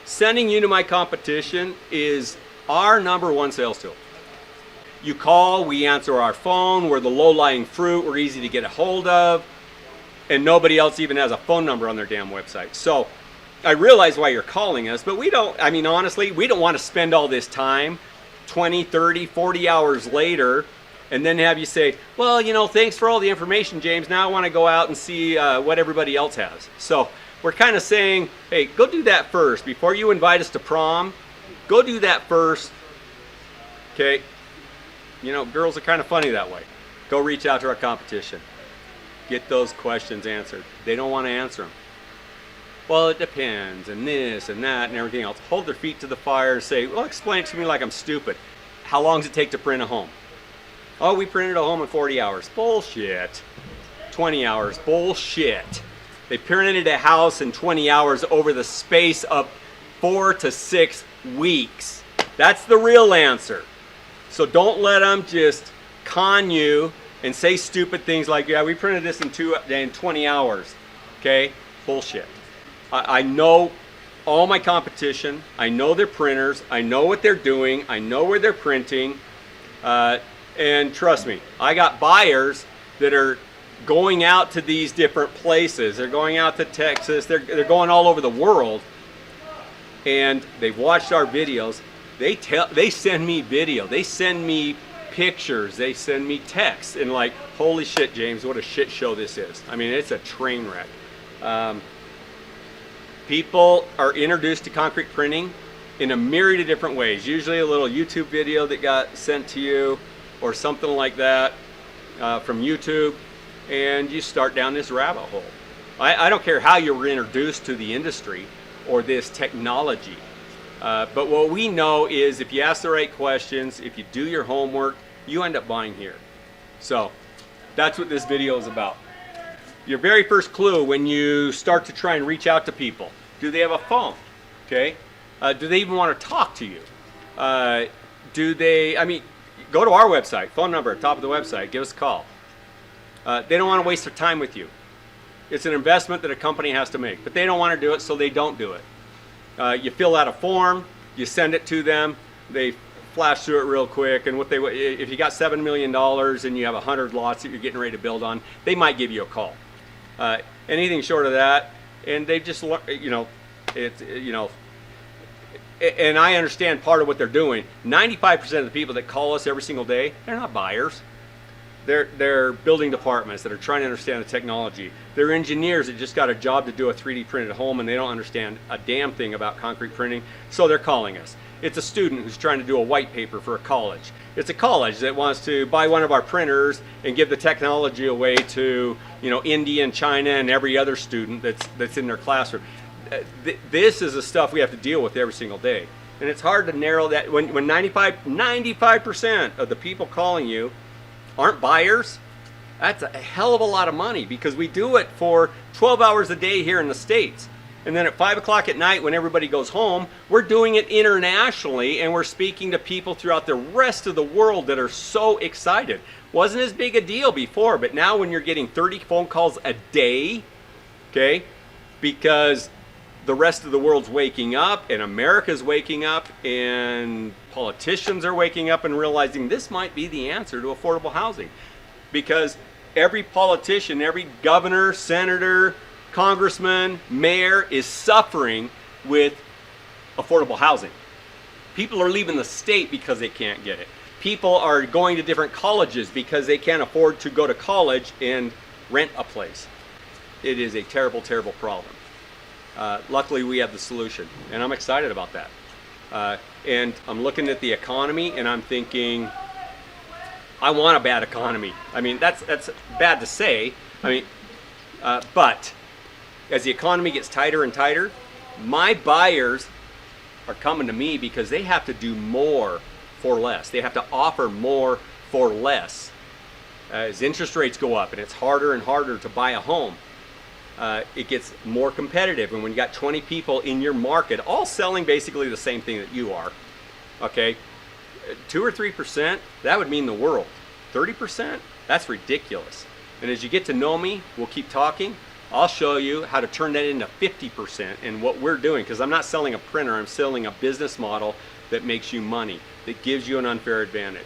Sending you to my competition is our #1 sales tool. You call, we answer our phone, we're the low-lying fruit, we're easy to get a hold of, and nobody else even has a phone number on their damn website. So I realize why you're calling us, but we don't, I mean, honestly, we don't want to spend all this time, 20, 30, 40 hours later, and then have you say, well, you know, thanks for all the information, James. Now I want to go out and see what everybody else has. So we're kind of saying, hey, go do that first. Before you invite us to prom, go do that first. Okay? You know, girls are kind of funny that way. Go reach out to our competition. Get those questions answered. They don't want to answer them. Well, it depends, and this and that and everything else. Hold their feet to the fire and say, well, explain it to me like I'm stupid. How long does it take to print a home? Oh, we printed a home in 40 hours. Bullshit. 20 hours. Bullshit. They printed a house in 20 hours over the space of 4 to 6 weeks. That's the real answer. So don't let them just con you and say stupid things like, yeah, we printed this in 20 hours. Okay? Bullshit. I know all my competition. I know their printers. I know what they're doing. I know where they're printing. And trust me, I got buyers that are going out to these different places. They're going out to Texas. They're going all over the world. And they've watched our videos. They send me video. They send me pictures. They send me texts. And like, holy shit, James, what a shit show this is. I mean, it's a train wreck. People are introduced to concrete printing in a myriad of different ways. Usually a little YouTube video that got sent to you or something like that from YouTube, and you start down this rabbit hole. I don't care how you were introduced to the industry or this technology, but what we know is if you ask the right questions, if you do your homework, you end up buying here. So that's what this video is about. Your very first clue when you start to try and reach out to people. Do they have a phone? Okay. Do they even want to talk to you? Do they, I mean, go to our website, phone number, top of the website, give us a call. They don't want to waste their time with you. It's an investment that a company has to make, but they don't want to do it, so they don't do it. You fill out a form, you send it to them, they flash through it real quick, and if you got $7 million and you have 100 lots that you're getting ready to build on, they might give you a call. Anything short of that, and they just, you know, and I understand part of what they're doing. 95% of the people that call us every single day, they're not buyers. They're building departments that are trying to understand the technology. They're engineers that just got a job to do a 3D printed home and they don't understand a damn thing about concrete printing, so they're calling us. It's a student who's trying to do a white paper for a college. It's a college that wants to buy one of our printers and give the technology away to, you know, India and China and every other student that's in their classroom. This is the stuff we have to deal with every single day. And it's hard to narrow that. When 95% of the people calling you aren't buyers, that's a hell of a lot of money, because we do it for 12 hours a day here in the States. And then at 5 o'clock at night when everybody goes home, we're doing it internationally, and we're speaking to people throughout the rest of the world that are so excited. Wasn't as big a deal before, but now when you're getting 30 phone calls a day, okay, because the rest of the world's waking up and America's waking up and politicians are waking up and realizing this might be the answer to affordable housing. Because every politician, every governor, senator, congressman, mayor is suffering with affordable housing. People are leaving the state because they can't get it. People are going to different colleges because they can't afford to go to college and rent a place. It is a terrible, terrible problem. Luckily, we have the solution, and I'm excited about that. And I'm looking at the economy, and I'm thinking, I want a bad economy. I mean, that's bad to say. I mean, but as the economy gets tighter and tighter, my buyers are coming to me because they have to do more for less. They have to offer more for less. As interest rates go up and it's harder and harder to buy a home, it gets more competitive. And when you got 20 people in your market all selling basically the same thing that you are, okay, 2 or 3%, that would mean the world. 30%, that's ridiculous. And as you get to know me, we'll keep talking, I'll show you how to turn that into 50% in what we're doing, because I'm not selling a printer, I'm selling a business model that makes you money, that gives you an unfair advantage.